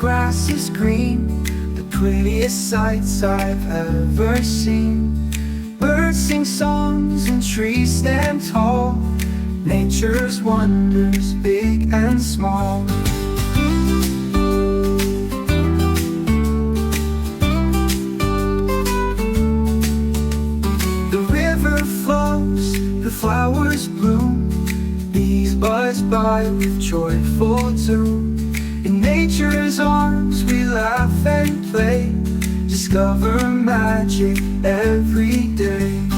grass is green, the prettiest sights I've ever seen. Birds sing songs and trees stand tall, nature's wonders big and small. The river flows, the flowers bloom, bees buzz by with joyful tune. In nature's arms we laugh and play, discover magic every day.